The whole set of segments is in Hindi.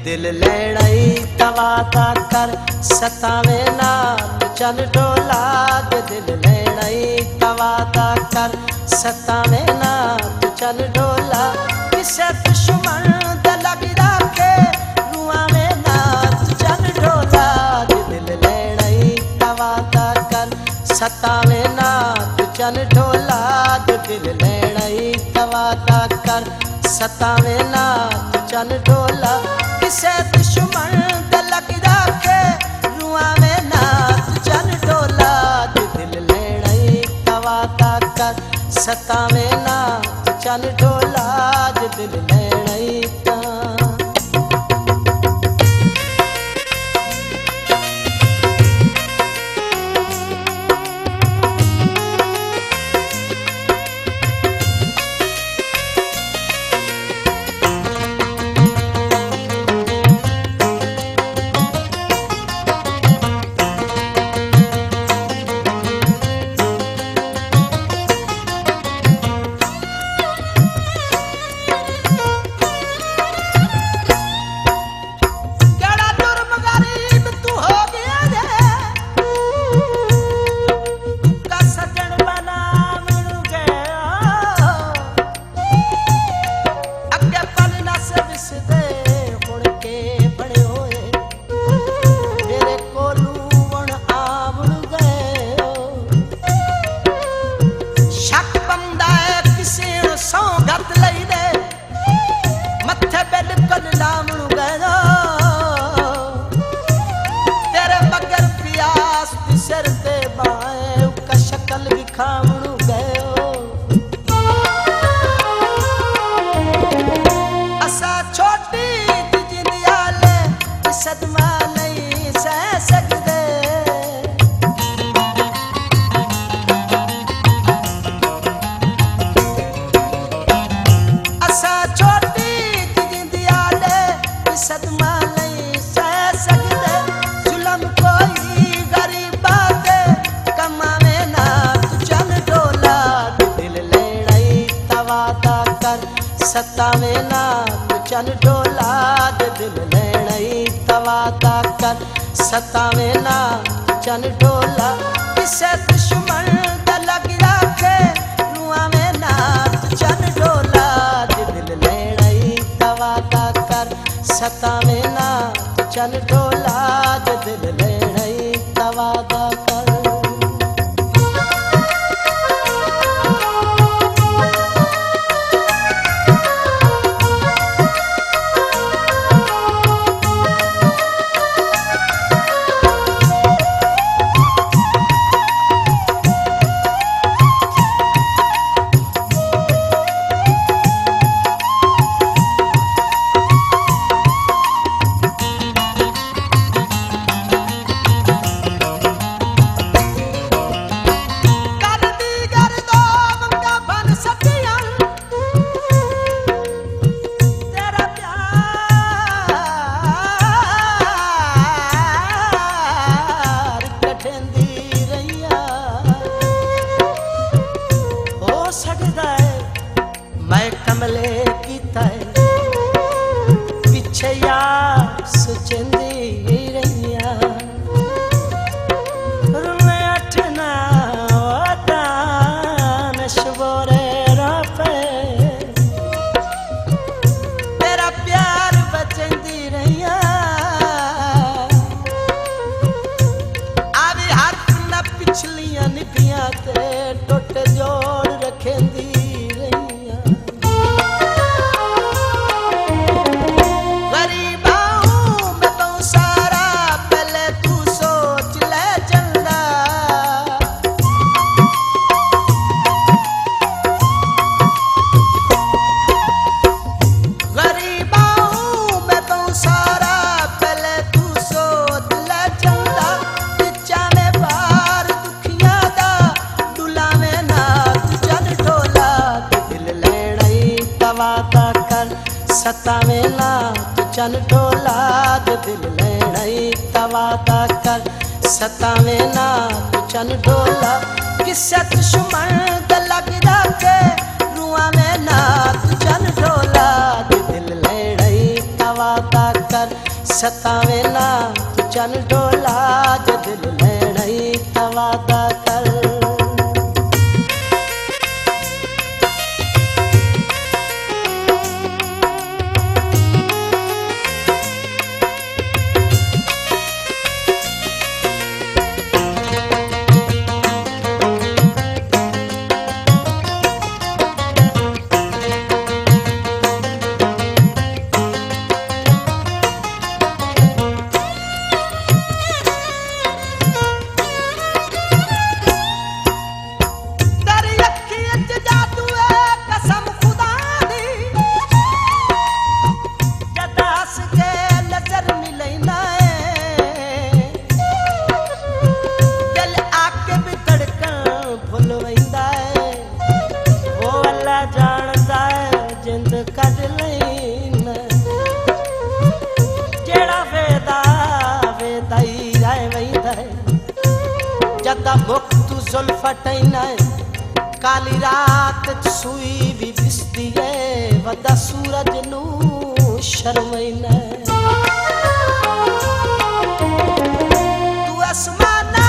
दिल लैड़ई तवाता कर सतावे ना चल डोला दिल लैड़ई तवाता कर सतावे ना चल डोला किसे दुश्मन दा लग रखे रुआवे ना चल डोला दिल लैड़ई तवाता कर सतावे ना चल डोला दिल लैड़ई तवाता कर सतावे ना चल डोला किसे दुश्मन दा लग रखे रुआवे ना चल डोला दिल लैड़ई तवाता कर सतावे ना चल डोला दिल लैड़ई सतावे ना चल डोला दिल लैड़ई तवाता कर सतावे ना चल डोला किसे दुश्मन दा लग रखे रुआवे ना चल डोला दिल लैड़ई तवाता कर सतावे ना चल डोला दिल लैड़ई तवाता कर मैं कमले की तय पिछे यार सुचंदी रैया रुने अठना वाता नशवरे रापे तेरा प्यार बचंदी रैया आवी हर न पिछलियां निभियां ते टुट जोड़ रखेंदी सतावे ना चल डोला दिल लैड़ई तवाता कर सतावे ना चल डोला किसे दुश्मन दा लग रखे रुआवे ना चल डोला दिल लैड़ई तवाता कर सतावे ना तू चन डोला जो दिल लेना ही तवादा कर। जदा मुख तू जुल्फ टैना काली रात सुई भी बिसदी है वदा सूरज नू शर्मैना तू आसमाना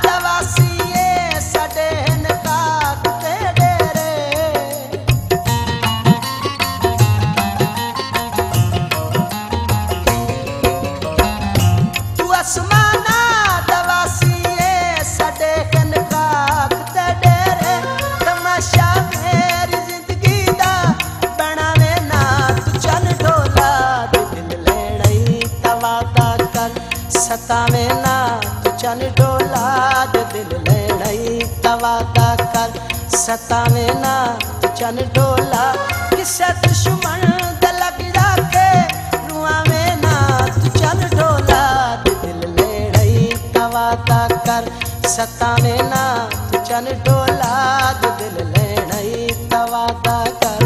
दवासीए सडे नकाक ते डेरे तू आसमाना सतावे ना तू चन डोला जो दिल लेना ही तवादा कर। सतावे ना तू चन डोला किसे दुश्मन दे लग जाके रुआवे ना तू चन डोला जो दिल लेना ही तवादा कर। सतावे ना तू चन डोला जो दिल लेना ही तवादा कर।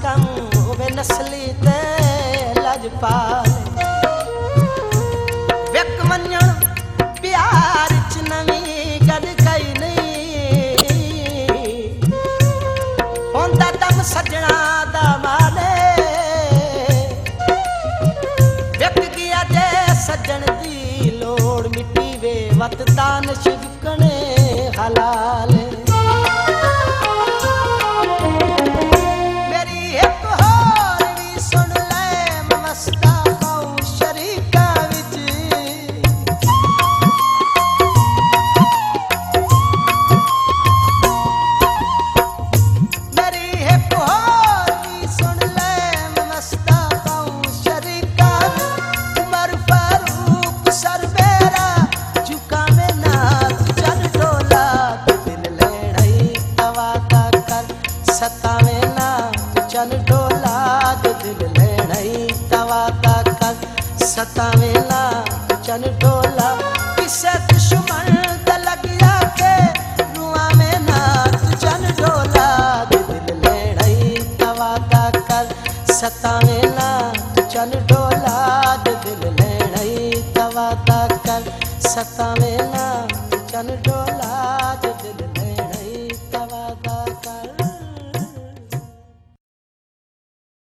कम होवे नस्ली ते लजपाल व्यक मन्यण प्यार च नवी गल कई नहीं होंदा दम सजना दा माले व्यक गया जे सजन दी लोड़ मिट्टी वे वत दान शिकने हलाल सतावे ना तू चन डोला जो दिल लेना ही तवादा कर। सतावे ना तू चन डोला किसे दुश्मन दे लग जाके रुआवे ना तू चन डोला जो दिल लेना ही तवादा कर। सतावे ना तू चन डोला जो दिल लेना ही तवादा कर। सतावे ना तू चन डोला